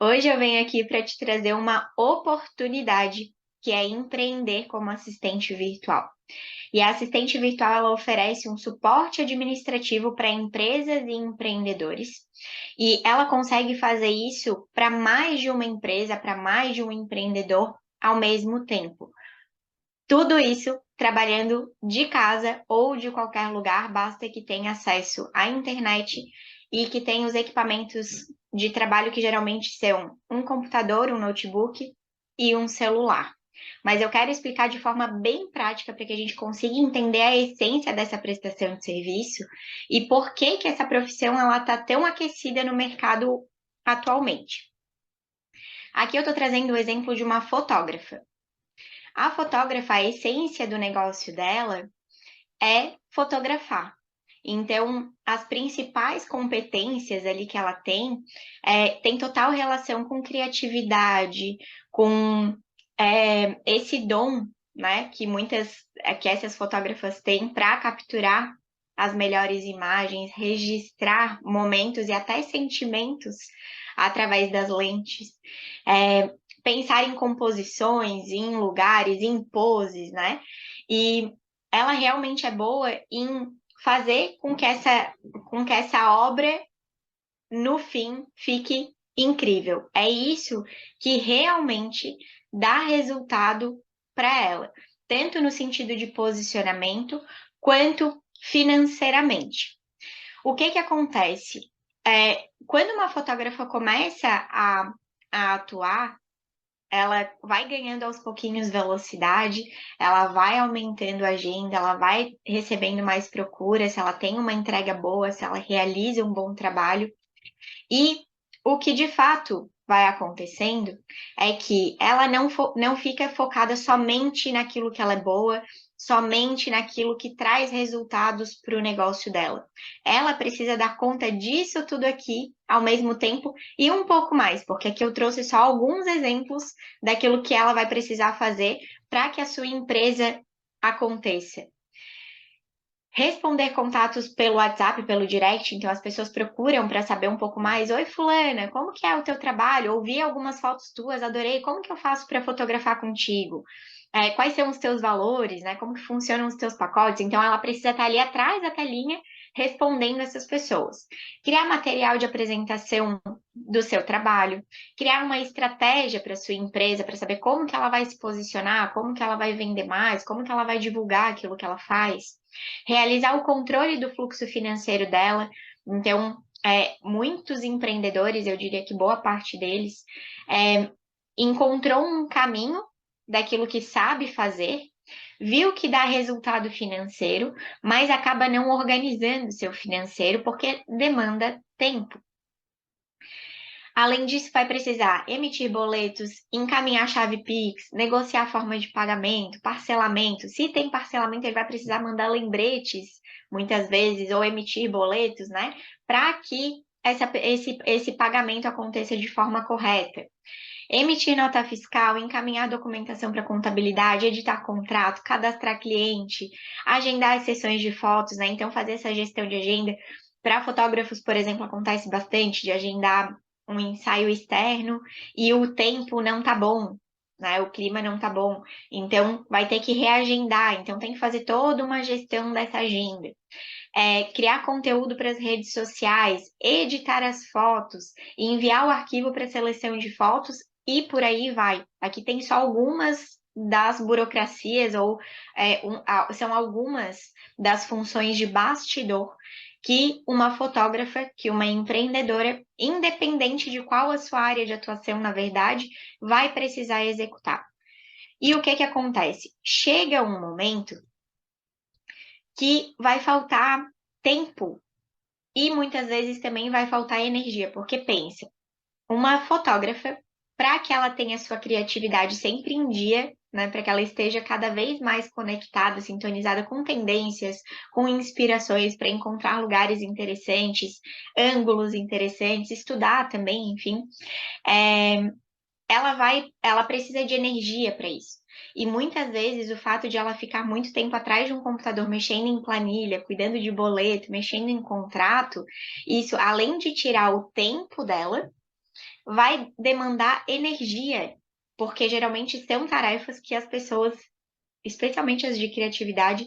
Hoje eu venho aqui para te trazer uma oportunidade que é empreender como assistente virtual. E a assistente virtual ela oferece um suporte administrativo para empresas e empreendedores. E ela consegue fazer isso para mais de uma empresa, para mais de um empreendedor ao mesmo tempo. Tudo isso trabalhando de casa ou de qualquer lugar, basta que tenha acesso à internet e que tenha os equipamentos de trabalho que geralmente são um computador, um notebook e um celular. Mas eu quero explicar de forma bem prática para que a gente consiga entender a essência dessa prestação de serviço e por que que essa profissão ela está tão aquecida no mercado atualmente. Aqui eu estou trazendo o exemplo de uma fotógrafa. A fotógrafa, a essência do negócio dela é fotografar. Então, as principais competências ali que ela tem total relação com criatividade, com esse dom, né, que essas fotógrafas têm para capturar as melhores imagens, registrar momentos e até sentimentos através das lentes. É, pensar em composições, em lugares, em poses, né? E ela realmente é boa em fazer com que essa obra, no fim, fique incrível. É isso que realmente dá resultado para ela, tanto no sentido de posicionamento quanto financeiramente. O que que acontece? Quando uma fotógrafa começa a atuar, ela vai ganhando aos pouquinhos velocidade, ela vai aumentando a agenda, ela vai recebendo mais procura, se ela tem uma entrega boa, se ela realiza um bom trabalho. E o que de fato vai acontecendo é que ela não fica focada somente naquilo que ela é boa, somente naquilo que traz resultados para o negócio dela. Ela precisa dar conta disso tudo aqui ao mesmo tempo e um pouco mais, porque aqui eu trouxe só alguns exemplos daquilo que ela vai precisar fazer para que a sua empresa aconteça. Responder contatos pelo WhatsApp, pelo direct, então as pessoas procuram para saber um pouco mais. Oi, fulana, como que é o teu trabalho? Ouvi algumas fotos tuas, adorei. Como que eu faço para fotografar contigo? Quais são os teus valores, né? Como que funcionam os teus pacotes? Então ela precisa estar ali atrás da telinha respondendo essas pessoas. Criar material de apresentação do seu trabalho, criar uma estratégia para sua empresa para saber como que ela vai se posicionar, como que ela vai vender mais, como que ela vai divulgar aquilo que ela faz, realizar o controle do fluxo financeiro dela. Então, muitos empreendedores, eu diria que boa parte deles, encontrou um caminho daquilo que sabe fazer, viu que dá resultado financeiro, mas acaba não organizando seu financeiro porque demanda tempo. Além disso, vai precisar emitir boletos, encaminhar chave Pix, negociar forma de pagamento, parcelamento. Se tem parcelamento, ele vai precisar mandar lembretes, muitas vezes, ou emitir boletos, né? Para que esse pagamento aconteça de forma correta. Emitir nota fiscal, encaminhar documentação para contabilidade, editar contrato, cadastrar cliente, agendar as sessões de fotos, né? Então, fazer essa gestão de agenda. Para fotógrafos, por exemplo, acontece bastante de agendar um ensaio externo e o tempo não tá bom, né? O clima não tá bom. Então, vai ter que reagendar. Então, tem que fazer toda uma gestão dessa agenda. Criar conteúdo para as redes sociais, editar as fotos, enviar o arquivo para seleção de fotos e por aí vai. Aqui tem só algumas das burocracias ou são algumas das funções de bastidor que uma fotógrafa, que uma empreendedora, independente de qual a sua área de atuação, na verdade, vai precisar executar. E o que que acontece? Chega um momento que vai faltar tempo e muitas vezes também vai faltar energia, porque pensa, uma fotógrafa, para que ela tenha sua criatividade sempre em dia, né, para que ela esteja cada vez mais conectada, sintonizada com tendências, com inspirações para encontrar lugares interessantes, ângulos interessantes, estudar também, enfim, é, ela precisa de energia para isso. E muitas vezes o fato de ela ficar muito tempo atrás de um computador mexendo em planilha, cuidando de boleto, mexendo em contrato, isso além de tirar o tempo dela, vai demandar energia, porque geralmente são tarefas que as pessoas, especialmente as de criatividade,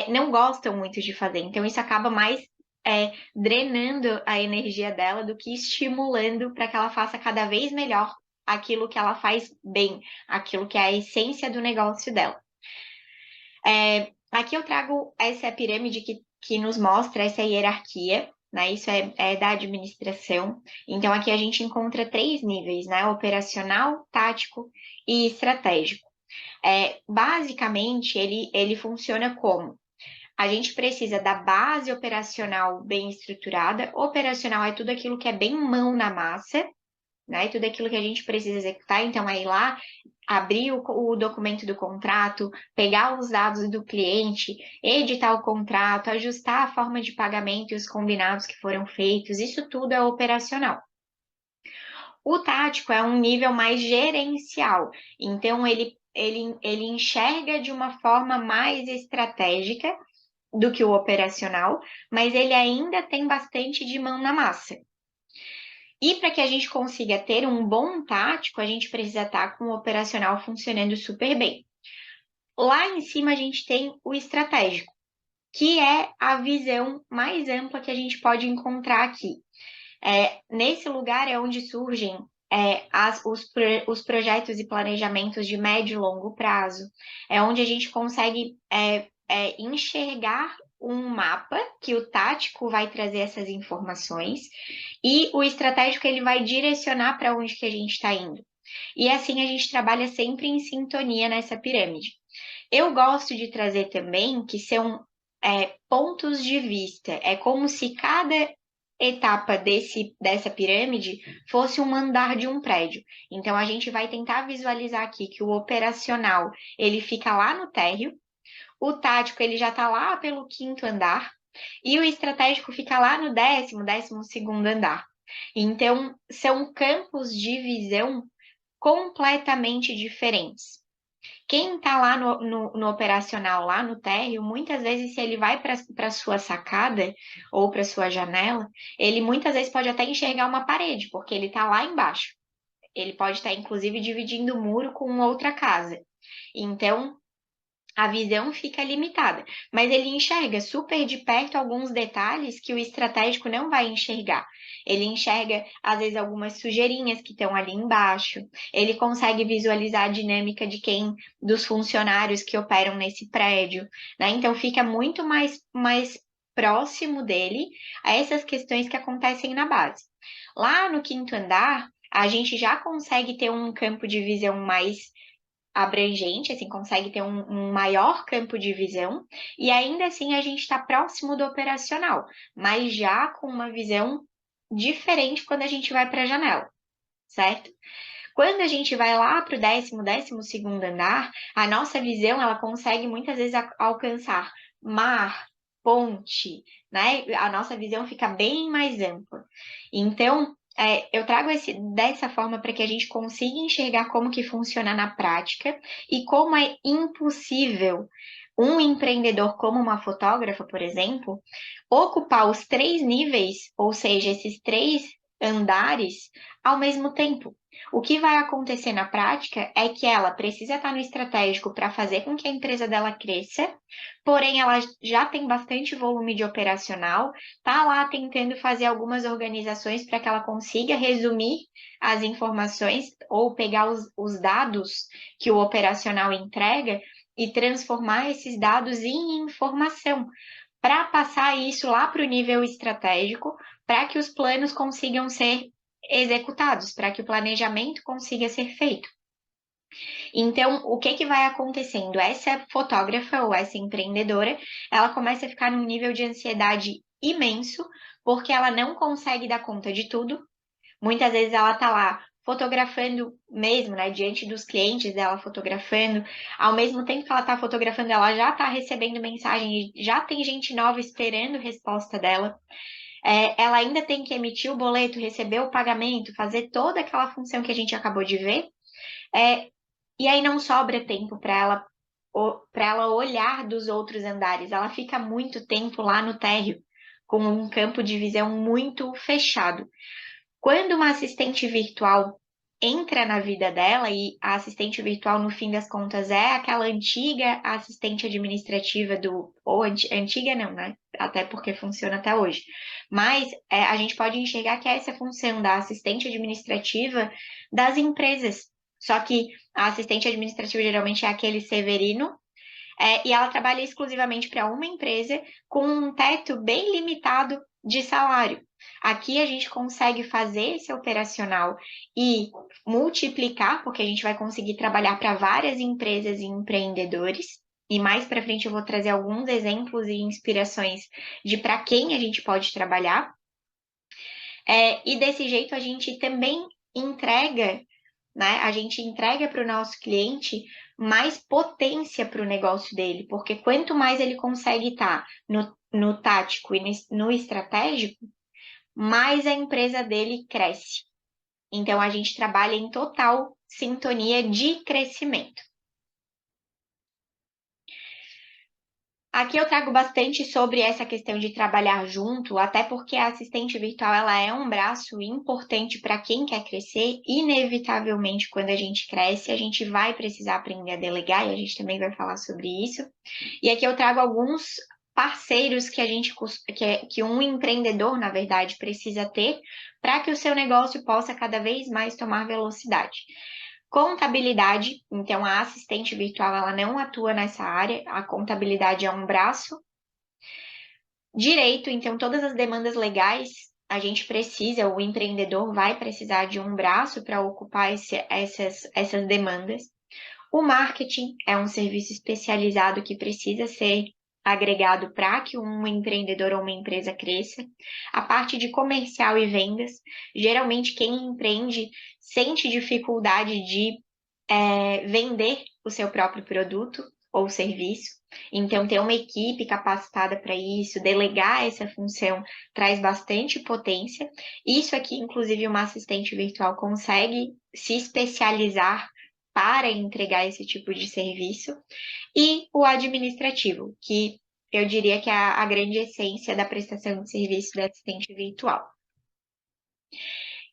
não gostam muito de fazer. Então, isso acaba mais drenando a energia dela do que estimulando para que ela faça cada vez melhor aquilo que ela faz bem, aquilo que é a essência do negócio dela. Aqui eu trago essa pirâmide que nos mostra essa hierarquia, né? Isso é da administração. Então, aqui a gente encontra 3 níveis, né? Operacional, tático e estratégico. Basicamente, ele funciona como? A gente precisa da base operacional bem estruturada. Operacional é tudo aquilo que é bem mão na massa, né? Tudo aquilo que a gente precisa executar. Então, é ir lá, abrir o documento do contrato, pegar os dados do cliente, editar o contrato, ajustar a forma de pagamento e os combinados que foram feitos. Isso tudo é operacional. O tático é um nível mais gerencial. Então, ele enxerga de uma forma mais estratégica do que o operacional, mas ele ainda tem bastante de mão na massa. E para que a gente consiga ter um bom tático, a gente precisa estar com o operacional funcionando super bem. Lá em cima a gente tem o estratégico, que é a visão mais ampla que a gente pode encontrar aqui. Nesse lugar é onde surgem os projetos e planejamentos de médio e longo prazo. É onde a gente consegue enxergar um mapa que o tático vai trazer essas informações e o estratégico ele vai direcionar para onde que a gente está indo. E assim a gente trabalha sempre em sintonia nessa pirâmide. Eu gosto de trazer também que são pontos de vista. É como se cada etapa dessa pirâmide fosse um andar de um prédio. Então a gente vai tentar visualizar aqui que o operacional ele fica lá no térreo, o tático ele já está lá pelo 5º andar e o estratégico fica lá no 12º andar. Então são campos de visão completamente diferentes. Quem está lá no operacional, lá no térreo, muitas vezes, se ele vai para a sua sacada ou para a sua janela, ele muitas vezes pode até enxergar uma parede, porque ele está lá embaixo. Ele pode estar, inclusive, dividindo o muro com outra casa. Então, a visão fica limitada, mas ele enxerga super de perto alguns detalhes que o estratégico não vai enxergar. Ele enxerga, às vezes, algumas sujeirinhas que estão ali embaixo. Ele consegue visualizar a dinâmica de dos funcionários que operam nesse prédio, né? Então fica muito mais próximo dele a essas questões que acontecem na base. Lá no 5º andar, a gente já consegue ter um campo de visão mais abrangente, assim, consegue ter um maior campo de visão, e ainda assim a gente está próximo do operacional, mas já com uma visão diferente quando a gente vai para a janela, certo? Quando a gente vai lá para o 12º andar, a nossa visão ela consegue muitas vezes alcançar mar, ponte, né? A nossa visão fica bem mais ampla. Então, eu trago dessa forma para que a gente consiga enxergar como que funciona na prática e como é impossível um empreendedor como uma fotógrafa, por exemplo, ocupar os 3 níveis, ou seja, esses 3 andares ao mesmo tempo. O que vai acontecer na prática é que ela precisa estar no estratégico para fazer com que a empresa dela cresça, porém ela já tem bastante volume de operacional, está lá tentando fazer algumas organizações para que ela consiga resumir as informações ou pegar os dados que o operacional entrega e transformar esses dados em informação, para passar isso lá para o nível estratégico, para que os planos consigam ser executados, para que o planejamento consiga ser feito. Então, o que vai acontecendo? Essa fotógrafa ou essa empreendedora, ela começa a ficar num nível de ansiedade imenso, porque ela não consegue dar conta de tudo. Muitas vezes ela está lá fotografando mesmo, né, diante dos clientes dela fotografando, ao mesmo tempo que ela está fotografando, ela já está recebendo mensagem e já tem gente nova esperando resposta dela. Ela ainda tem que emitir o boleto, receber o pagamento, fazer toda aquela função que a gente acabou de ver. E aí não sobra tempo para ela olhar dos outros andares. Ela fica muito tempo lá no térreo, com um campo de visão muito fechado. Quando uma assistente virtual entra na vida dela, e a assistente virtual, no fim das contas, é aquela antiga assistente administrativa antiga não, né? Até porque funciona até hoje. Mas a gente pode enxergar que é essa função da assistente administrativa das empresas. Só que a assistente administrativa geralmente é aquele severino, e ela trabalha exclusivamente para uma empresa com um teto bem limitado de salário. Aqui a gente consegue fazer esse operacional e multiplicar, porque a gente vai conseguir trabalhar para várias empresas e empreendedores. E mais para frente eu vou trazer alguns exemplos e inspirações de para quem a gente pode trabalhar. E desse jeito a gente também entrega, né? A gente entrega para o nosso cliente mais potência para o negócio dele, porque quanto mais ele consegue estar no tático e no estratégico, mais a empresa dele cresce. Então, a gente trabalha em total sintonia de crescimento. Aqui eu trago bastante sobre essa questão de trabalhar junto, até porque a assistente virtual ela é um braço importante para quem quer crescer. Inevitavelmente, quando a gente cresce, a gente vai precisar aprender a delegar, e a gente também vai falar sobre isso. E aqui eu trago alguns parceiros que um empreendedor, na verdade, precisa ter para que o seu negócio possa cada vez mais tomar velocidade. Contabilidade, então a assistente virtual ela não atua nessa área, a contabilidade é um braço. Direito, então todas as demandas legais a gente precisa, o empreendedor vai precisar de um braço para ocupar essas demandas. O marketing é um serviço especializado que precisa ser agregado para que um empreendedor ou uma empresa cresça. A parte de comercial e vendas, geralmente quem empreende sente dificuldade de vender o seu próprio produto ou serviço. Então, ter uma equipe capacitada para isso, delegar essa função, traz bastante potência. Isso aqui, inclusive, uma assistente virtual consegue se especializar para entregar esse tipo de serviço. E o administrativo, que eu diria que é a grande essência da prestação de serviço da assistente virtual.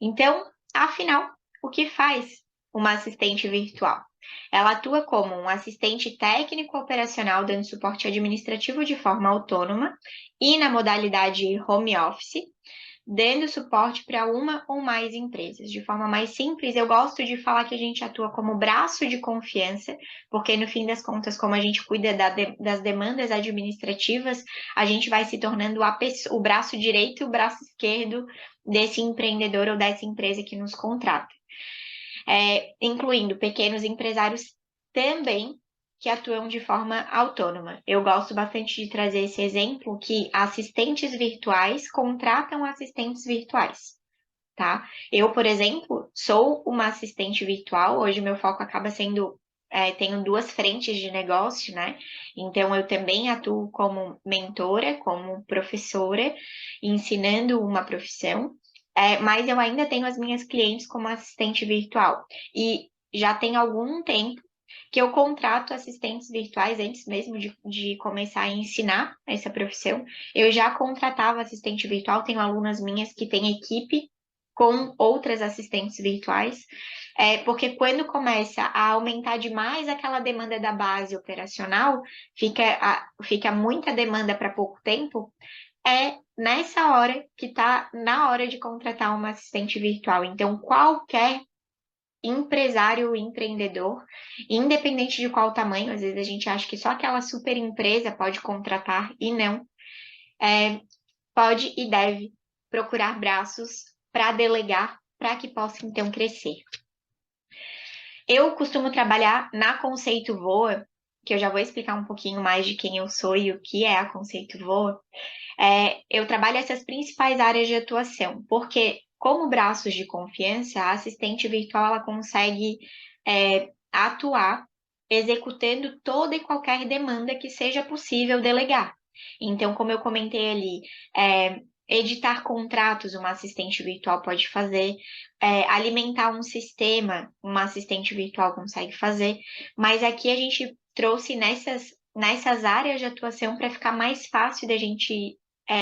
Então, afinal, o que faz uma assistente virtual? Ela atua como um assistente técnico operacional dando suporte administrativo de forma autônoma e na modalidade home office, dando suporte para uma ou mais empresas. De forma mais simples, eu gosto de falar que a gente atua como braço de confiança, porque no fim das contas, como a gente cuida das demandas administrativas, a gente vai se tornando o braço direito e o braço esquerdo desse empreendedor ou dessa empresa que nos contrata. Incluindo pequenos empresários também que atuam de forma autônoma. Eu gosto bastante de trazer esse exemplo que assistentes virtuais contratam assistentes virtuais, tá? Eu, por exemplo, sou uma assistente virtual, hoje meu foco acaba sendo, tenho duas frentes de negócio, né? Então, eu também atuo como mentora, como professora, ensinando uma profissão, mas eu ainda tenho as minhas clientes como assistente virtual. E já tem algum tempo que eu contrato assistentes virtuais antes mesmo de começar a ensinar essa profissão. Eu já contratava assistente virtual, tenho alunas minhas que têm equipe com outras assistentes virtuais, porque quando começa a aumentar demais aquela demanda da base operacional, fica muita demanda para pouco tempo, é nessa hora que está na hora de contratar uma assistente virtual. Então, qualquer empresário ou empreendedor, independente de qual tamanho, às vezes a gente acha que só aquela super empresa pode contratar e não, pode e deve procurar braços para delegar, para que possa então crescer. Eu costumo trabalhar na Conceito Voa, que eu já vou explicar um pouquinho mais de quem eu sou e o que é a Conceito Voa. Eu trabalho essas principais áreas de atuação, porque como braços de confiança, a assistente virtual ela consegue atuar executando toda e qualquer demanda que seja possível delegar. Então, como eu comentei ali, editar contratos, uma assistente virtual pode fazer, alimentar um sistema, uma assistente virtual consegue fazer, mas aqui a gente trouxe nessas áreas de atuação para ficar mais fácil da gente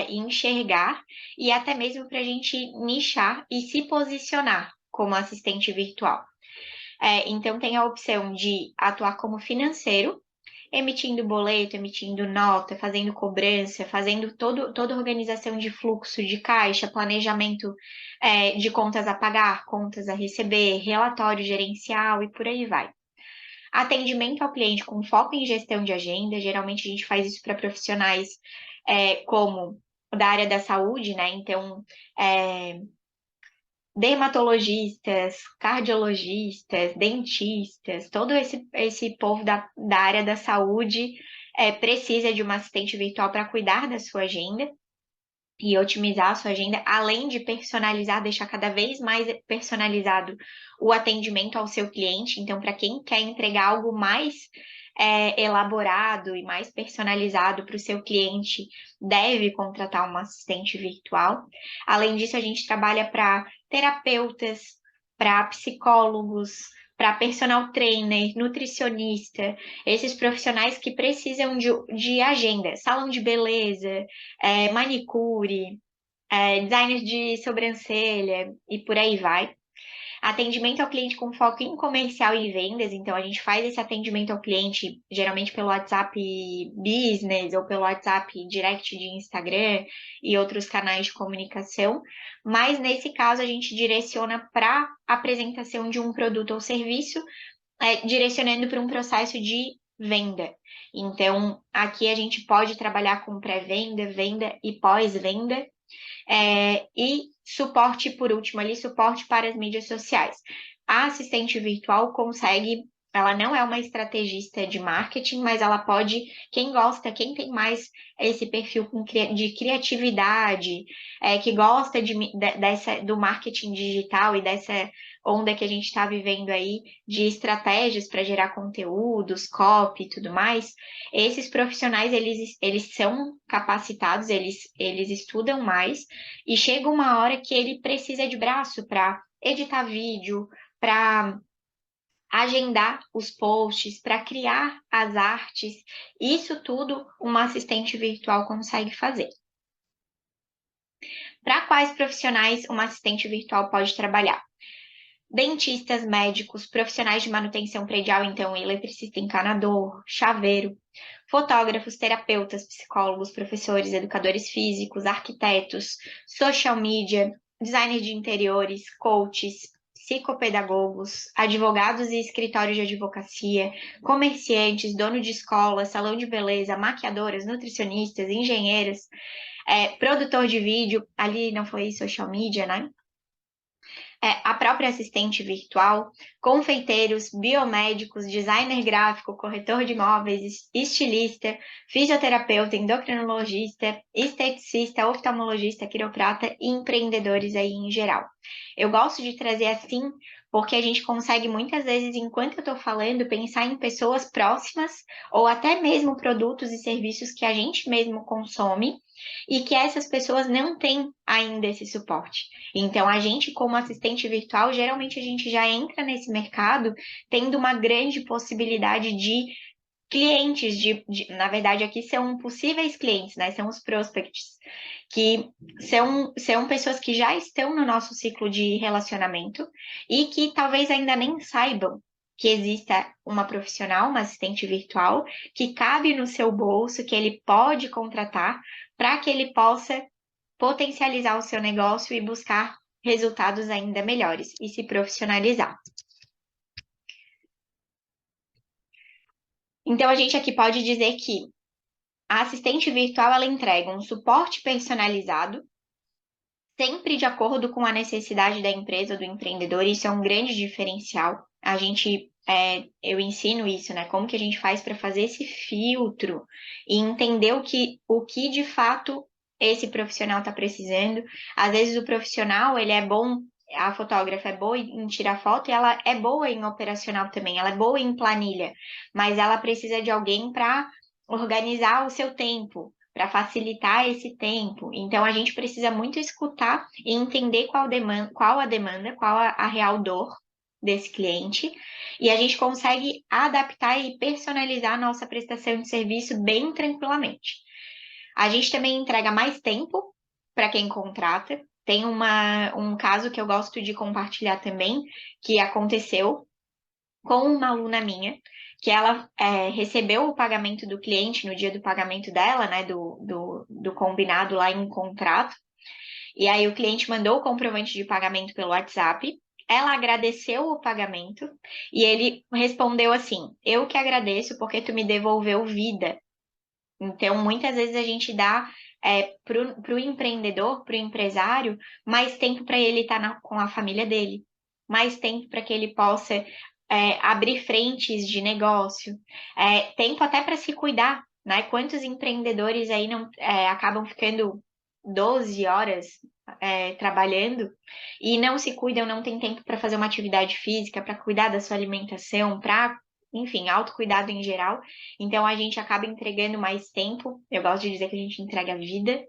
enxergar e até mesmo para a gente nichar e se posicionar como assistente virtual. Então, tem a opção de atuar como financeiro, emitindo boleto, emitindo nota, fazendo cobrança, fazendo toda a organização de fluxo de caixa, planejamento de contas a pagar, contas a receber, relatório gerencial e por aí vai. Atendimento ao cliente com foco em gestão de agenda, geralmente a gente faz isso para profissionais como da área da saúde, né? Então, dermatologistas, cardiologistas, dentistas, todo esse povo da área da saúde precisa de uma assistente virtual para cuidar da sua agenda e otimizar a sua agenda, além de personalizar, deixar cada vez mais personalizado o atendimento ao seu cliente. Então, para quem quer entregar algo mais elaborado e mais personalizado para o seu cliente, deve contratar um assistente virtual. Além disso, a gente trabalha para terapeutas, para psicólogos, para personal trainer, nutricionista, esses profissionais que precisam de agenda, salão de beleza, manicure, designer de sobrancelha e por aí vai. Atendimento ao cliente com foco em comercial e vendas, então a gente faz esse atendimento ao cliente geralmente pelo WhatsApp Business ou pelo WhatsApp Direct de Instagram e outros canais de comunicação, mas nesse caso a gente direciona para apresentação de um produto ou serviço, direcionando para um processo de venda. Então, aqui a gente pode trabalhar com pré-venda, venda e pós-venda, e suporte, por último, ali, suporte para as mídias sociais. A assistente virtual consegue, ela não é uma estrategista de marketing, mas ela pode, quem gosta, quem tem mais esse perfil de criatividade, que gosta do marketing digital e dessa onda que a gente está vivendo aí de estratégias para gerar conteúdos, copy e tudo mais, esses profissionais, eles são capacitados, eles estudam mais, e chega uma hora que ele precisa de braço para editar vídeo, para agendar os posts, para criar as artes. Isso tudo uma assistente virtual consegue fazer. Para quais profissionais uma assistente virtual pode trabalhar? Dentistas, médicos, profissionais de manutenção predial, então eletricista, encanador, chaveiro, fotógrafos, terapeutas, psicólogos, professores, educadores físicos, arquitetos, social media, designer de interiores, coaches, psicopedagogos, advogados e escritórios de advocacia, comerciantes, dono de escola, salão de beleza, maquiadoras, nutricionistas, engenheiras, produtor de vídeo, ali não foi social media, né? A própria assistente virtual, confeiteiros, biomédicos, designer gráfico, corretor de imóveis, estilista, fisioterapeuta, endocrinologista, esteticista, oftalmologista, quiroprata e empreendedores aí em geral. Eu gosto de trazer assim porque a gente consegue muitas vezes, enquanto eu estou falando, pensar em pessoas próximas ou até mesmo produtos e serviços que a gente mesmo consome e que essas pessoas não têm ainda esse suporte. Então, a gente, como assistente virtual, geralmente a gente já entra nesse mercado tendo uma grande possibilidade de clientes, na verdade, aqui são possíveis clientes, né? São os prospects, que são pessoas que já estão no nosso ciclo de relacionamento e que talvez ainda nem saibam que exista uma profissional, uma assistente virtual, que cabe no seu bolso, que ele pode contratar para que ele possa potencializar o seu negócio e buscar resultados ainda melhores e se profissionalizar. Então, a gente aqui pode dizer que a assistente virtual ela entrega um suporte personalizado, sempre de acordo com a necessidade da empresa ou do empreendedor. Isso é um grande diferencial. Eu ensino isso, né? Como que a gente faz para fazer esse filtro e entender o que de fato esse profissional está precisando. Às vezes o profissional, ele é bom, a fotógrafa é boa em tirar foto e ela é boa em operacional também, ela é boa em planilha, mas ela precisa de alguém para organizar o seu tempo, para facilitar esse tempo. Então, a gente precisa muito escutar e entender qual a demanda, qual a real dor desse cliente, e a gente consegue adaptar e personalizar a nossa prestação de serviço bem tranquilamente. A gente também entrega mais tempo para quem contrata. Tem um caso que eu gosto de compartilhar também, que aconteceu com uma aluna minha, que ela recebeu o pagamento do cliente no dia do pagamento dela, né, do combinado lá em um contrato, e aí o cliente mandou o comprovante de pagamento pelo WhatsApp, ela agradeceu o pagamento, e ele respondeu assim: eu que agradeço porque tu me devolveu vida. Então, muitas vezes a gente dá para o empreendedor, para o empresário, mais tempo para ele estar com a família dele, mais tempo para que ele possa abrir frentes de negócio, tempo até para se cuidar, né? Quantos empreendedores aí não acabam ficando 12 horas trabalhando e não se cuidam, não tem tempo para fazer uma atividade física, para cuidar da sua alimentação, para, enfim, autocuidado em geral. Então a gente acaba entregando mais tempo. Eu gosto de dizer que a gente entrega vida.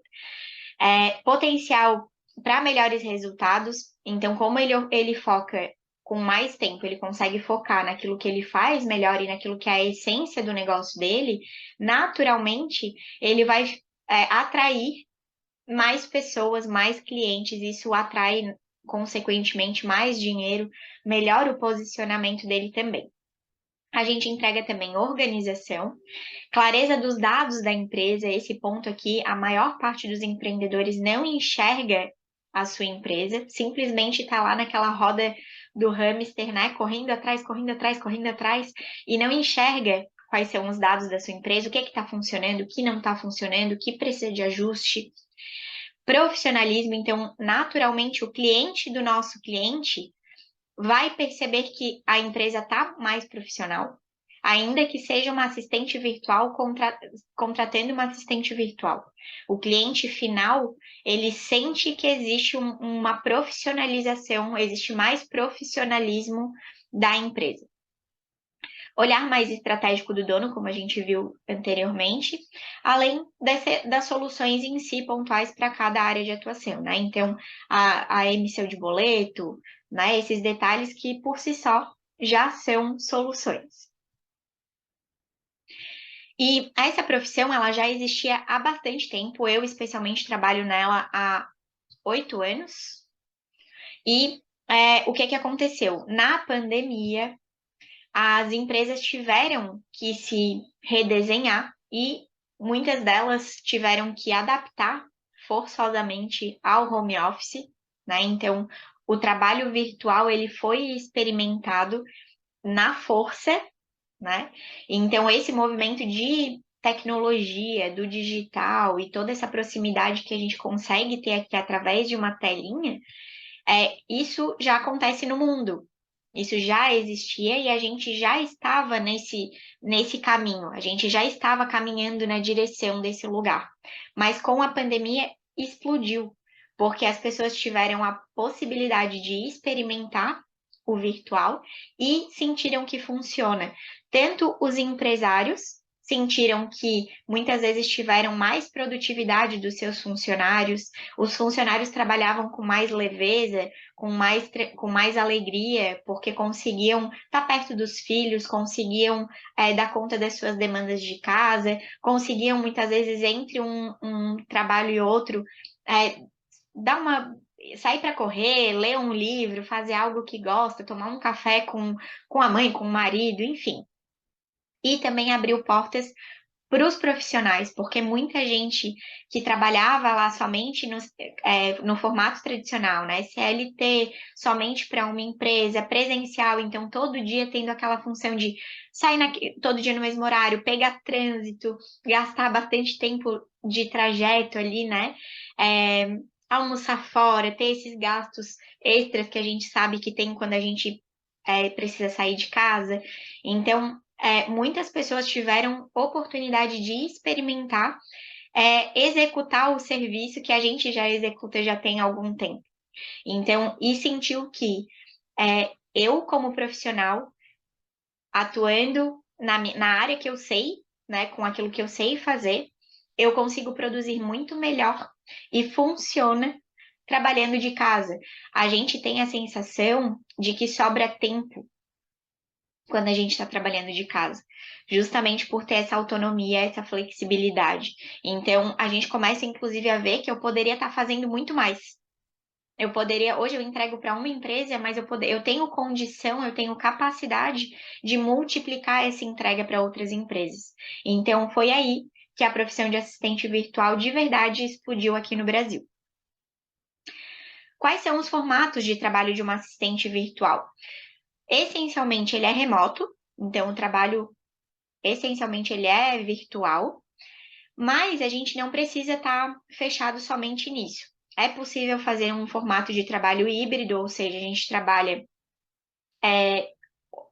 Potencial para melhores resultados. Então, como ele foca com mais tempo, ele consegue focar naquilo que ele faz melhor e naquilo que é a essência do negócio dele, naturalmente ele vai atrair mais pessoas, mais clientes, isso atrai, consequentemente, mais dinheiro, melhora o posicionamento dele também. A gente entrega também organização, clareza dos dados da empresa. Esse ponto aqui, a maior parte dos empreendedores não enxerga a sua empresa, simplesmente está lá naquela roda do hamster, né? Correndo atrás, correndo atrás, correndo atrás, e não enxerga quais são os dados da sua empresa, o que está funcionando, o que não está funcionando, o que precisa de ajuste. Profissionalismo, então, naturalmente, o cliente do nosso cliente vai perceber que a empresa está mais profissional, ainda que seja uma assistente virtual contratando uma assistente virtual. O cliente final, ele sente que existe uma profissionalização, existe mais profissionalismo da empresa. Olhar mais estratégico do dono, como a gente viu anteriormente, além das soluções em si pontuais para cada área de atuação, né? Então, a emissão de boleto, né? Esses detalhes que por si só já são soluções. E essa profissão, ela já existia há bastante tempo. Eu, especialmente, trabalho nela há 8 anos. E o que aconteceu? Na pandemia, as empresas tiveram que se redesenhar e muitas delas tiveram que adaptar forçosamente ao home office, né? Então, o trabalho virtual ele foi experimentado na força, né? Então, esse movimento de tecnologia, do digital e toda essa proximidade que a gente consegue ter aqui através de uma telinha, isso já acontece no mundo. Isso já existia e a gente já estava nesse caminho, a gente já estava caminhando na direção desse lugar. Mas com a pandemia explodiu, porque as pessoas tiveram a possibilidade de experimentar o virtual e sentiram que funciona. Tanto os empresários sentiram que muitas vezes tiveram mais produtividade dos seus funcionários, os funcionários trabalhavam com mais leveza, com mais alegria, porque conseguiam estar perto dos filhos, conseguiam dar conta das suas demandas de casa, conseguiam muitas vezes entre um trabalho e outro dar sair para correr, ler um livro, fazer algo que gosta, tomar um café com a mãe, com o marido, enfim. E também abriu portas para os profissionais, porque muita gente que trabalhava lá somente no formato tradicional, né? CLT, somente para uma empresa, presencial, então todo dia tendo aquela função de sair todo dia no mesmo horário, pegar trânsito, gastar bastante tempo de trajeto ali, né? Almoçar fora, ter esses gastos extras que a gente sabe que tem quando a gente precisa sair de casa. Então, muitas pessoas tiveram oportunidade de experimentar, executar o serviço que a gente já executa já tem algum tempo. Então, e sentiu que eu, como profissional, atuando na área que eu sei, né, com aquilo que eu sei fazer, eu consigo produzir muito melhor e funciona trabalhando de casa. A gente tem a sensação de que sobra tempo quando a gente está trabalhando de casa, justamente por ter essa autonomia, essa flexibilidade. Então, a gente começa, inclusive, a ver que eu poderia estar fazendo muito mais. Hoje eu entrego para uma empresa, mas eu tenho condição, eu tenho capacidade de multiplicar essa entrega para outras empresas. Então, foi aí que a profissão de assistente virtual de verdade explodiu aqui no Brasil. Quais são os formatos de trabalho de uma assistente virtual? Essencialmente, ele é remoto, então o trabalho essencialmente ele é virtual, mas a gente não precisa estar fechado somente nisso. É possível fazer um formato de trabalho híbrido, ou seja, a gente trabalha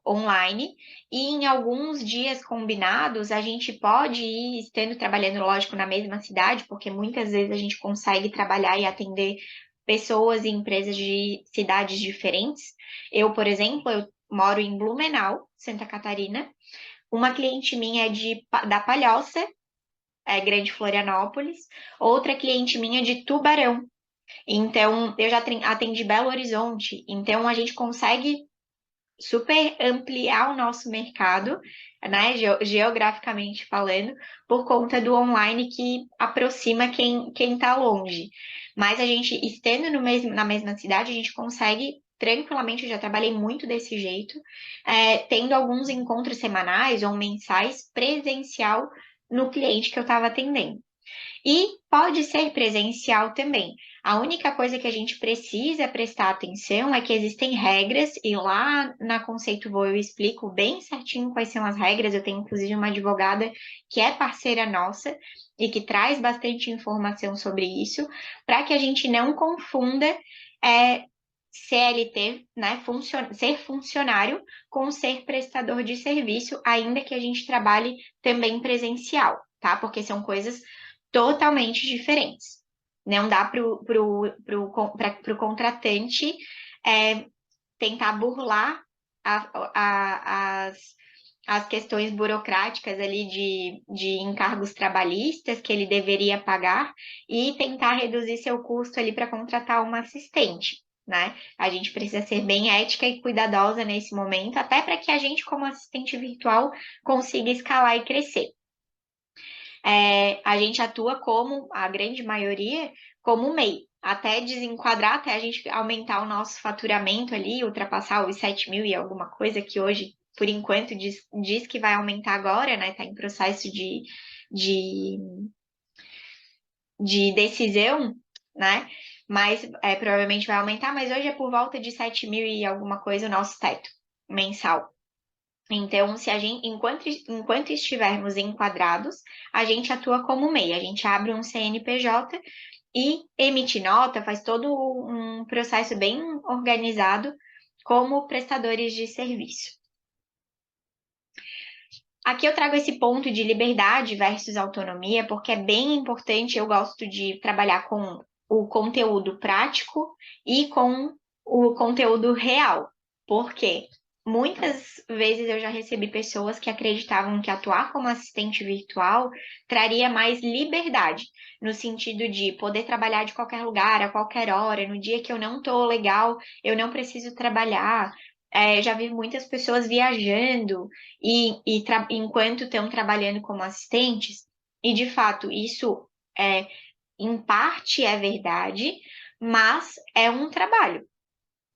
online e em alguns dias combinados a gente pode ir estando trabalhando, lógico, na mesma cidade, porque muitas vezes a gente consegue trabalhar e atender pessoas e empresas de cidades diferentes. Eu, por exemplo, eu moro em Blumenau, Santa Catarina. Uma cliente minha é da Palhoça, Grande Florianópolis. Outra cliente minha é de Tubarão. Então, eu já atendi Belo Horizonte. Então, a gente consegue super ampliar o nosso mercado, né, geograficamente falando, por conta do online que aproxima quem está longe. Mas a gente, estando na mesma cidade, a gente consegue tranquilamente, eu já trabalhei muito desse jeito, tendo alguns encontros semanais ou mensais presencial no cliente que eu estava atendendo. E pode ser presencial também. A única coisa que a gente precisa prestar atenção é que existem regras, e lá na Conceito Boa eu explico bem certinho quais são as regras. Eu tenho inclusive uma advogada que é parceira nossa e que traz bastante informação sobre isso, para que a gente não confunda CLT, né, ser funcionário com ser prestador de serviço, ainda que a gente trabalhe também presencial, tá? Porque são coisas totalmente diferentes. Não dá para o contratante tentar burlar as, as questões burocráticas ali de encargos trabalhistas que ele deveria pagar e tentar reduzir seu custo ali para contratar uma assistente, né? A gente precisa ser bem ética e cuidadosa nesse momento, até para que a gente, como assistente virtual, consiga escalar e crescer. A gente atua como, a grande maioria, como MEI, até desenquadrar, até a gente aumentar o nosso faturamento ali, ultrapassar os 7 mil e alguma coisa, que hoje, por enquanto, diz que vai aumentar agora, né? Está em processo de, de decisão, né? Mas provavelmente vai aumentar, mas hoje é por volta de 7 mil e alguma coisa o nosso teto mensal. Então, se a gente, enquanto estivermos enquadrados, a gente atua como MEI, a gente abre um CNPJ e emite nota, faz todo um processo bem organizado como prestadores de serviço. Aqui eu trago esse ponto de liberdade versus autonomia, porque é bem importante, eu gosto de trabalhar com o conteúdo prático e com o conteúdo real. Por quê? Muitas vezes eu já recebi pessoas que acreditavam que atuar como assistente virtual traria mais liberdade, no sentido de poder trabalhar de qualquer lugar, a qualquer hora, no dia que eu não estou legal, eu não preciso trabalhar. Já vi muitas pessoas viajando enquanto estão trabalhando como assistentes, e de fato isso em parte é verdade, mas é um trabalho,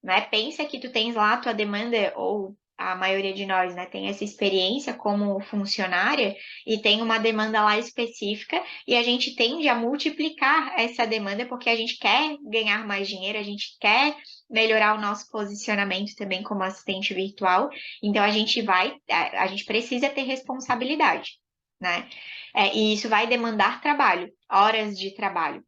né? Pensa que tu tens lá a tua demanda, ou a maioria de nós, né, tem essa experiência como funcionária e tem uma demanda lá específica e a gente tende a multiplicar essa demanda porque a gente quer ganhar mais dinheiro, a gente quer melhorar o nosso posicionamento também como assistente virtual. Então a gente precisa ter responsabilidade, né? E isso vai demandar trabalho, horas de trabalho.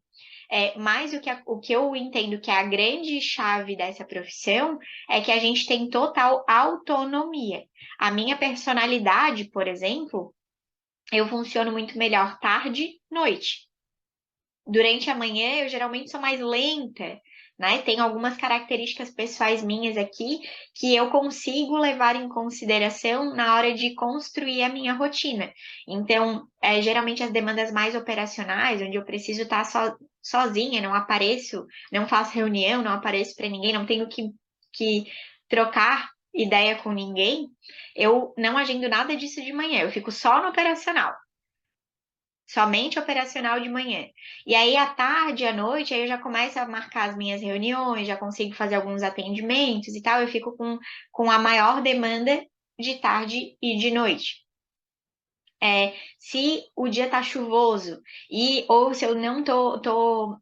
Mas o que eu entendo que é a grande chave dessa profissão é que a gente tem total autonomia. A minha personalidade, por exemplo, eu funciono muito melhor tarde, noite. Durante a manhã, eu geralmente sou mais lenta, né? Tem algumas características pessoais minhas aqui que eu consigo levar em consideração na hora de construir a minha rotina. Então, geralmente as demandas mais operacionais, onde eu preciso estar sozinha, não apareço, não faço reunião, não apareço para ninguém, não tenho que trocar ideia com ninguém, eu não agendo nada disso de manhã, eu fico só no operacional. Somente operacional de manhã. E aí, à tarde, à noite, aí eu já começo a marcar as minhas reuniões, já consigo fazer alguns atendimentos e tal. Eu fico com a maior demanda de tarde e de noite. Se o dia tá chuvoso ou se eu não tô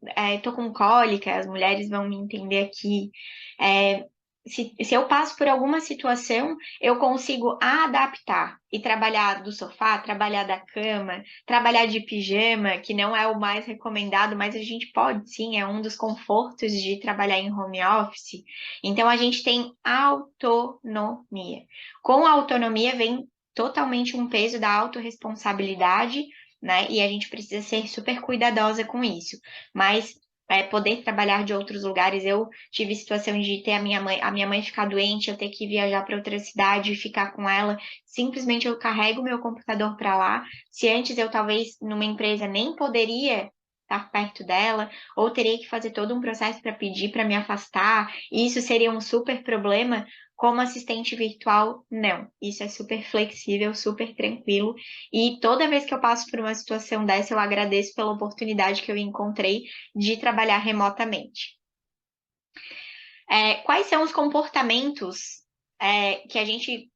com cólica, as mulheres vão me entender aqui. é, se eu passo por alguma situação, eu consigo adaptar e trabalhar do sofá, trabalhar da cama, trabalhar de pijama, que não é o mais recomendado, mas a gente pode sim, é um dos confortos de trabalhar em home office. Então a gente tem autonomia. Com a autonomia vem totalmente um peso da autorresponsabilidade, né? E a gente precisa ser super cuidadosa com isso. Mas poder trabalhar de outros lugares, eu tive situação de ter a minha mãe ficar doente, eu ter que viajar para outra cidade e ficar com ela. Simplesmente eu carrego meu computador para lá. Se antes eu talvez numa empresa nem poderia estar perto dela, ou teria que fazer todo um processo para pedir para me afastar, e isso seria um super problema. Como assistente virtual, não. Isso é super flexível, super tranquilo. E toda vez que eu passo por uma situação dessa, eu agradeço pela oportunidade que eu encontrei de trabalhar remotamente. Quais são os comportamentos que a gente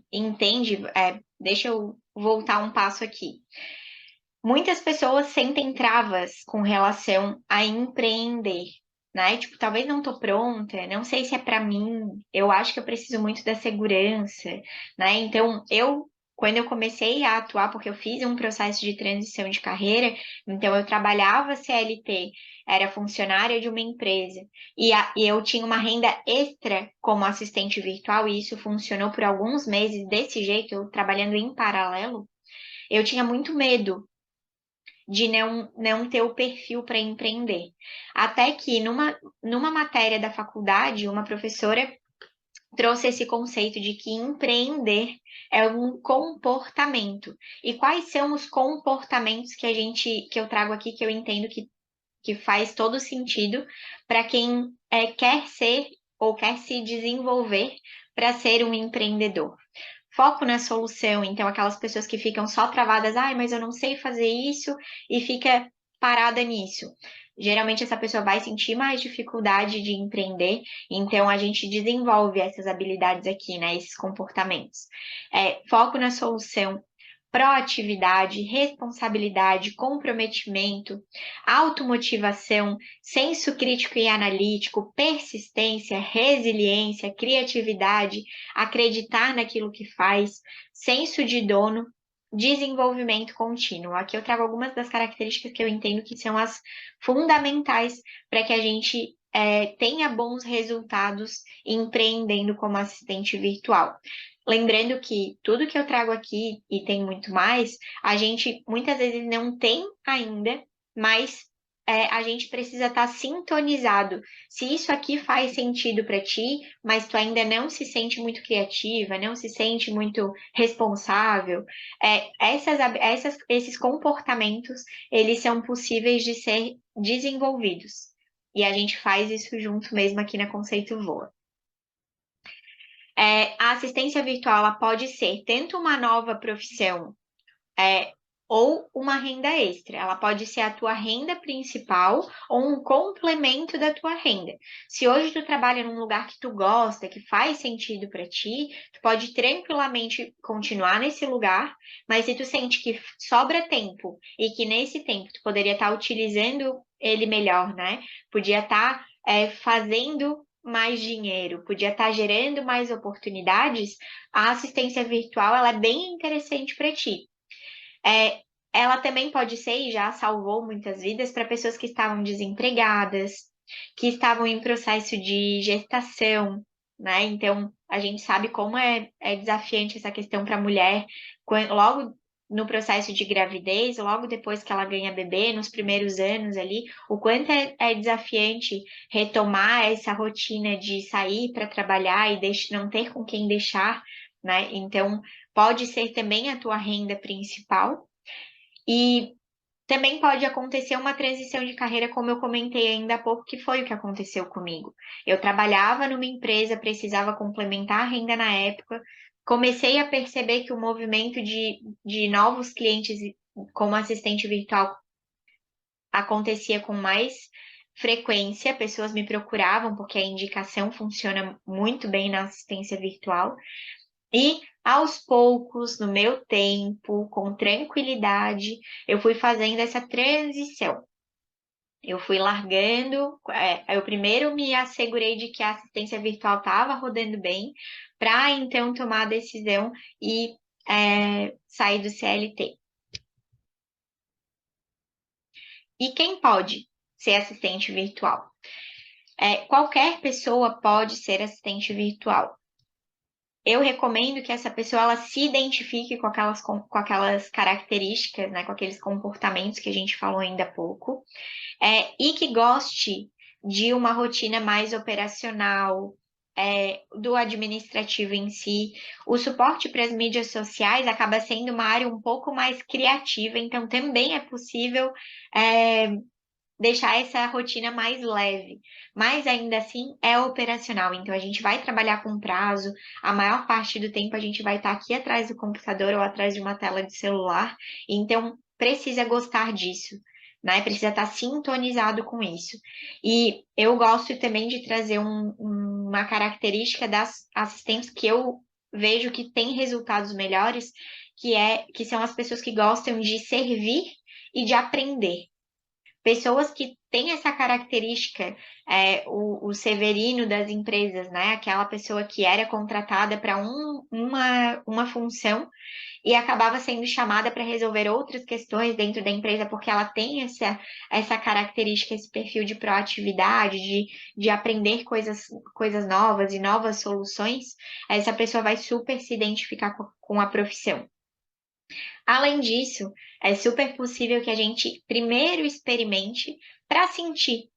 entende? Deixa eu voltar um passo aqui. Muitas pessoas sentem travas com relação a empreender, né? Tipo, talvez não tô pronta, não sei se é para mim, eu acho que eu preciso muito da segurança, né? Então, quando eu comecei a atuar, porque eu fiz um processo de transição de carreira, então eu trabalhava CLT, era funcionária de uma empresa, e eu tinha uma renda extra como assistente virtual, e isso funcionou por alguns meses desse jeito, eu trabalhando em paralelo. Eu tinha muito medo de não ter o perfil para empreender. Até que numa matéria da faculdade, uma professora trouxe esse conceito de que empreender é um comportamento. E quais são os comportamentos que eu trago aqui, que eu entendo que faz todo sentido para quem quer ser ou quer se desenvolver para ser um empreendedor? Foco na solução, então aquelas pessoas que ficam só travadas, ai, mas eu não sei fazer isso e fica parada nisso. Geralmente essa pessoa vai sentir mais dificuldade de empreender, então a gente desenvolve essas habilidades aqui, né, esses comportamentos. Foco na solução, proatividade, responsabilidade, comprometimento, automotivação, senso crítico e analítico, persistência, resiliência, criatividade, acreditar naquilo que faz, senso de dono, desenvolvimento contínuo. Aqui eu trago algumas das características que eu entendo que são as fundamentais para que a gente tenha bons resultados empreendendo como assistente virtual. Lembrando que tudo que eu trago aqui, e tem muito mais, a gente muitas vezes não tem ainda, mas a gente precisa estar sintonizado. Se isso aqui faz sentido para ti, mas tu ainda não se sente muito criativa, não se sente muito responsável, esses comportamentos, eles são possíveis de ser desenvolvidos. E a gente faz isso junto mesmo aqui na Conceito Voa. A assistência virtual ela pode ser tanto uma nova profissão ou uma renda extra. Ela pode ser a tua renda principal ou um complemento da tua renda. Se hoje tu trabalha num lugar que tu gosta, que faz sentido para ti, tu pode tranquilamente continuar nesse lugar, mas se tu sente que sobra tempo e que nesse tempo tu poderia estar utilizando ele melhor, né? Podia estar fazendo mais dinheiro, podia estar gerando mais oportunidades, a assistência virtual ela é bem interessante para ti. Ela também pode ser, e já salvou muitas vidas, para pessoas que estavam desempregadas, que estavam em processo de gestação, né? Então, a gente sabe como é desafiante essa questão para a mulher, logo no processo de gravidez, logo depois que ela ganha bebê, nos primeiros anos ali, o quanto é desafiante retomar essa rotina de sair para trabalhar e não ter com quem deixar, né? Então, pode ser também a tua renda principal. E Também pode acontecer uma transição de carreira, como eu comentei ainda há pouco, que foi o que aconteceu comigo. Eu trabalhava numa empresa, precisava complementar a renda na época, comecei a perceber que o movimento de novos clientes como assistente virtual acontecia com mais frequência, pessoas me procuravam porque a indicação funciona muito bem na assistência virtual. E aos poucos, no meu tempo, com tranquilidade, eu fui fazendo essa transição. Eu fui largando, eu primeiro me assegurei de que a assistência virtual estava rodando bem, para então tomar a decisão e sair do CLT. E quem pode ser assistente virtual? Qualquer pessoa pode ser assistente virtual. Eu recomendo que essa pessoa ela se identifique com aquelas características, né, com aqueles comportamentos que a gente falou ainda há pouco, e que goste de uma rotina mais operacional, do administrativo em si. O suporte para as mídias sociais acaba sendo uma área um pouco mais criativa, então também é possível deixar essa rotina mais leve, mas ainda assim é operacional. Então a gente vai trabalhar com prazo, a maior parte do tempo a gente vai estar aqui atrás do computador ou atrás de uma tela de celular, então precisa gostar disso. Né? Precisa estar sintonizado com isso. E eu gosto também de trazer uma característica das assistentes que eu vejo que tem resultados melhores, que são as pessoas que gostam de servir e de aprender. Pessoas que têm essa característica, o Severino das empresas, né? Aquela pessoa que era contratada para uma função e acabava sendo chamada para resolver outras questões dentro da empresa, porque ela tem essa característica, esse perfil de proatividade, de aprender coisas novas e novas soluções. Essa pessoa vai super se identificar com a profissão. Além disso, é super possível que a gente primeiro experimente para sentir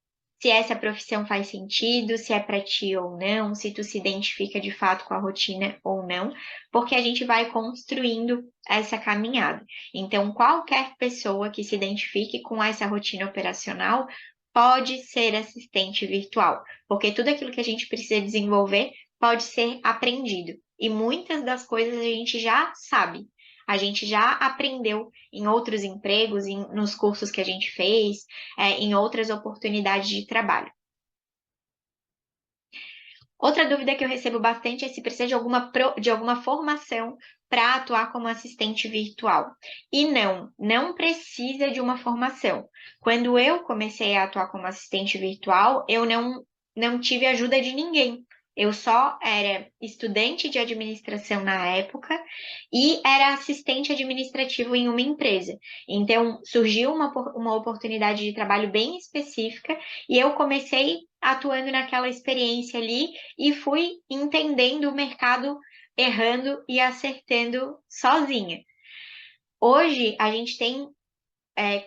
se essa profissão faz sentido, se é para ti ou não, se tu se identifica de fato com a rotina ou não, porque a gente vai construindo essa caminhada. Então, qualquer pessoa que se identifique com essa rotina operacional pode ser assistente virtual, porque tudo aquilo que a gente precisa desenvolver pode ser aprendido. E muitas das coisas a gente já sabe. A gente já aprendeu em outros empregos, nos cursos que a gente fez, em outras oportunidades de trabalho. Outra dúvida que eu recebo bastante é se precisa de alguma formação para atuar como assistente virtual. E não precisa de uma formação. Quando eu comecei a atuar como assistente virtual, eu não tive ajuda de ninguém. Eu só era estudante de administração na época e era assistente administrativo em uma empresa. Então, surgiu uma oportunidade de trabalho bem específica e eu comecei atuando naquela experiência ali e fui entendendo o mercado, errando e acertando sozinha. Hoje, a gente tem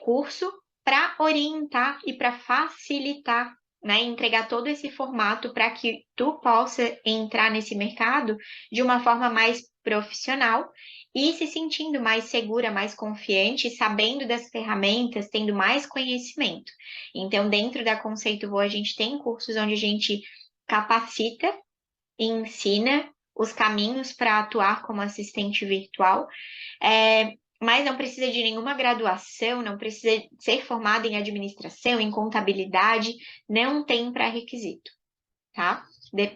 curso para orientar e para facilitar, né, entregar todo esse formato para que tu possa entrar nesse mercado de uma forma mais profissional e se sentindo mais segura, mais confiante, sabendo das ferramentas, tendo mais conhecimento. Então, dentro da Conceito Voa, a gente tem cursos onde a gente capacita e ensina os caminhos para atuar como assistente virtual. Mas não precisa de nenhuma graduação, não precisa ser formado em administração, em contabilidade, não tem pré-requisito, tá?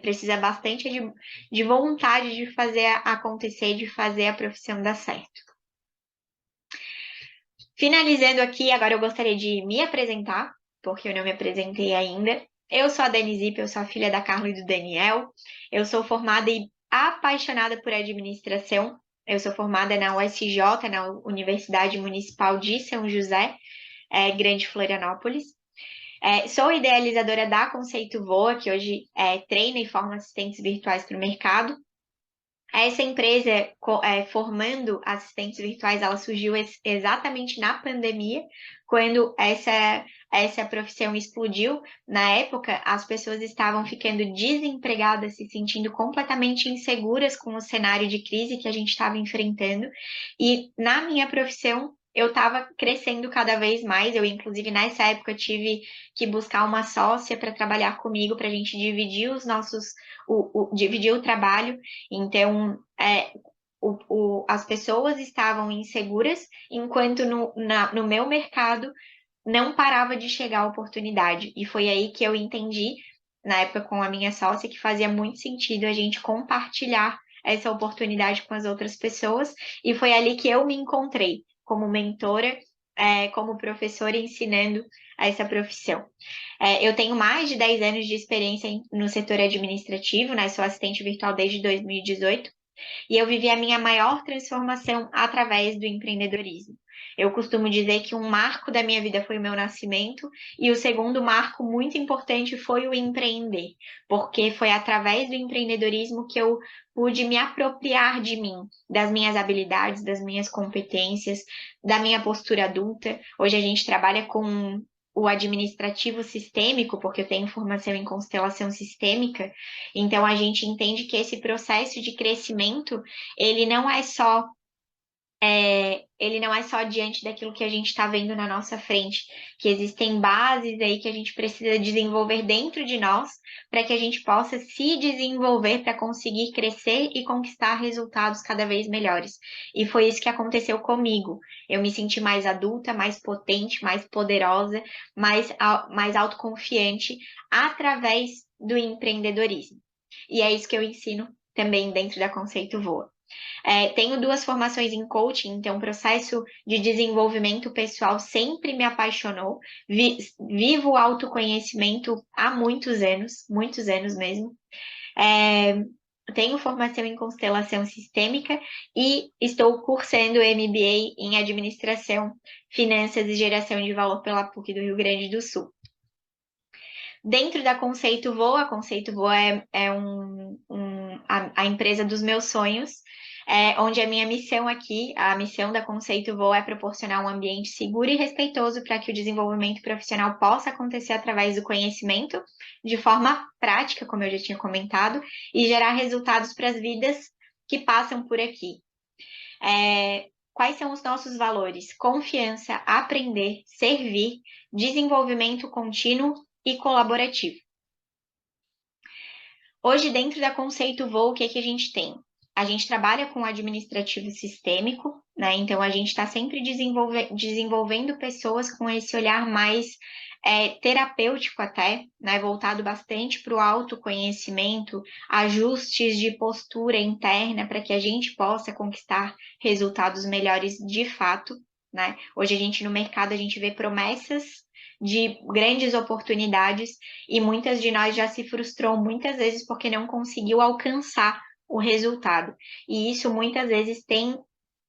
Precisa bastante de vontade de fazer acontecer, de fazer a profissão dar certo. Finalizando aqui, agora eu gostaria de me apresentar, porque eu não me apresentei ainda. Eu sou a Denisipe, eu sou a filha da Carla e do Daniel. Eu sou formada e apaixonada por administração. Eu sou formada na USJ, na Universidade Municipal de São José, Grande Florianópolis. Sou idealizadora da Conceito Voa, que hoje treina e forma assistentes virtuais para o mercado. Essa empresa, formando assistentes virtuais, ela surgiu exatamente na pandemia, quando essa profissão explodiu. Na época, as pessoas estavam ficando desempregadas, se sentindo completamente inseguras com o cenário de crise que a gente estava enfrentando. E na minha profissão, eu estava crescendo cada vez mais. Eu, inclusive, nessa época, tive que buscar uma sócia para trabalhar comigo, para a gente dividir dividir o trabalho. Então, as pessoas estavam inseguras, enquanto no meu mercado não parava de chegar a oportunidade. E foi aí que eu entendi, na época com a minha sócia, que fazia muito sentido a gente compartilhar essa oportunidade com as outras pessoas. E foi ali que eu me encontrei como mentora, como professora, ensinando essa profissão. Eu tenho mais de 10 anos de experiência no setor administrativo, né? Sou assistente virtual desde 2018. E eu vivi a minha maior transformação através do empreendedorismo. Eu costumo dizer que um marco da minha vida foi o meu nascimento, e o segundo marco muito importante foi o empreender, porque foi através do empreendedorismo que eu pude me apropriar de mim, das minhas habilidades, das minhas competências, da minha postura adulta. Hoje a gente trabalha com o administrativo sistêmico, porque eu tenho formação em constelação sistêmica, então a gente entende que esse processo de crescimento, ele não é só ele não é só diante daquilo que a gente está vendo na nossa frente, que existem bases aí que a gente precisa desenvolver dentro de nós para que a gente possa se desenvolver para conseguir crescer e conquistar resultados cada vez melhores. E foi isso que aconteceu comigo. Eu me senti mais adulta, mais potente, mais poderosa, mais autoconfiante através do empreendedorismo. E é isso que eu ensino também dentro da Conceito Voa. Tenho 2 formações em coaching, então o processo de desenvolvimento pessoal sempre me apaixonou. Vivo o autoconhecimento há muitos anos mesmo. Tenho formação em constelação sistêmica e estou cursando MBA em administração, finanças e geração de valor pela PUC do Rio Grande do Sul. Dentro da Conceito Voa, a Conceito Voa é a empresa dos meus sonhos, onde a minha missão aqui, a missão da Conceito Voa é proporcionar um ambiente seguro e respeitoso para que o desenvolvimento profissional possa acontecer através do conhecimento, de forma prática, como eu já tinha comentado, e gerar resultados para as vidas que passam por aqui. Quais são os nossos valores? Confiança, aprender, servir, desenvolvimento contínuo e colaborativo. Hoje, dentro da Conceito Voa, o que é que a gente tem? A gente trabalha com administrativo sistêmico, né? Então, a gente está sempre desenvolvendo pessoas com esse olhar mais terapêutico até, né? Voltado bastante para o autoconhecimento, ajustes de postura interna para que a gente possa conquistar resultados melhores de fato, né? Hoje a gente no mercado, a gente vê promessas de grandes oportunidades e muitas de nós já se frustrou muitas vezes porque não conseguiu alcançar o resultado. E isso muitas vezes tem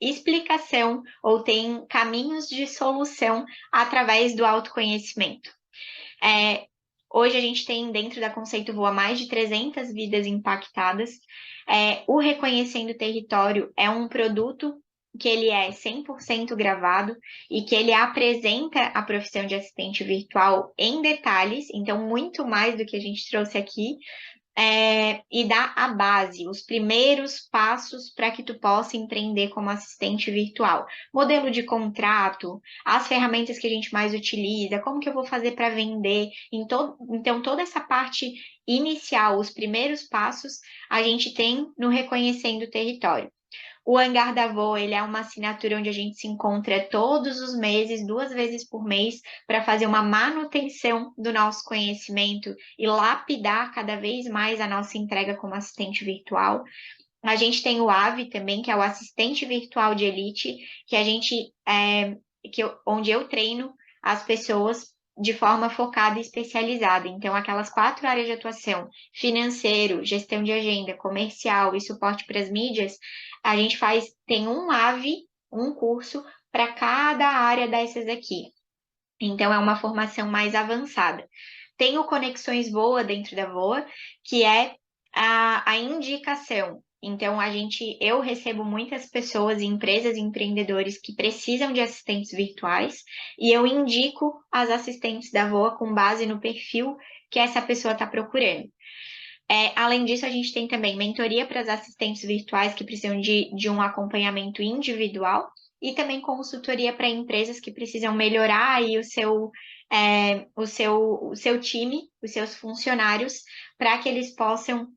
explicação ou tem caminhos de solução através do autoconhecimento. Hoje a gente tem dentro da Conceito Voa mais de 300 vidas impactadas. O Reconhecendo Território é um produto que ele é 100% gravado e que ele apresenta a profissão de assistente virtual em detalhes, então muito mais do que a gente trouxe aqui, e dá a base, os primeiros passos para que tu possa empreender como assistente virtual. Modelo de contrato, as ferramentas que a gente mais utiliza, como que eu vou fazer para vender. Então, toda essa parte inicial, os primeiros passos, a gente tem no Reconhecendo o Território. O Hangar da Voa, ele é uma assinatura onde a gente se encontra todos os meses, 2 vezes por mês, para fazer uma manutenção do nosso conhecimento e lapidar cada vez mais a nossa entrega como assistente virtual. A gente tem o AVE também, que é o assistente virtual de elite, que a gente onde eu treino as pessoas de forma focada e especializada. Então, aquelas 4 áreas de atuação: financeiro, gestão de agenda, comercial e suporte para as mídias, a gente tem um AVE, um curso para cada área dessas aqui. Então, é uma formação mais avançada. Tem o Conexões Voa dentro da Voa, que é a indicação. Então, eu recebo muitas pessoas, empresas e empreendedores que precisam de assistentes virtuais e eu indico as assistentes da Voa com base no perfil que essa pessoa está procurando. Além disso, a gente tem também mentoria para as assistentes virtuais que precisam de um acompanhamento individual. e também consultoria para empresas que precisam melhorar aí o seu time, os seus funcionários, para que eles possam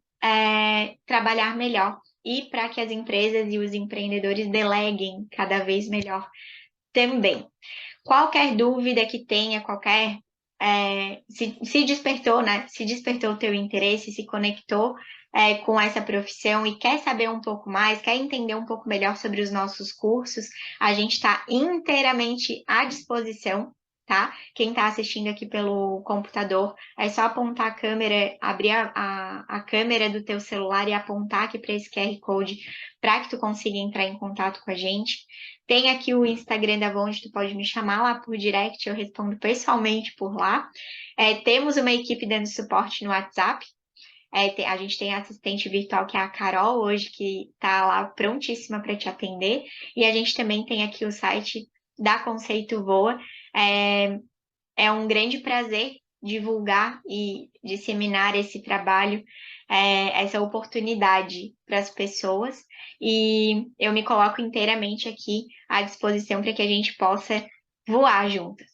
trabalhar melhor e para que as empresas e os empreendedores deleguem cada vez melhor também. Qualquer dúvida que tenha, se despertou, né? Se despertou o teu interesse, se conectou com essa profissão e quer saber um pouco mais, quer entender um pouco melhor sobre os nossos cursos, a gente está inteiramente à disposição, tá? Quem está assistindo aqui pelo computador, é só apontar a câmera, abrir a câmera do teu celular e apontar aqui para esse QR Code para que tu consiga entrar em contato com a gente. Tem aqui o Instagram da Vonde, tu pode me chamar lá por direct, eu respondo pessoalmente por lá. Temos uma equipe dando suporte no WhatsApp. A gente tem a assistente virtual, que é a Carol, hoje, que está lá prontíssima para te atender. E a gente também tem aqui o site da Conceito Voa. É um grande prazer divulgar e disseminar esse trabalho, essa oportunidade para as pessoas. E eu me coloco inteiramente aqui à disposição para que a gente possa voar juntas.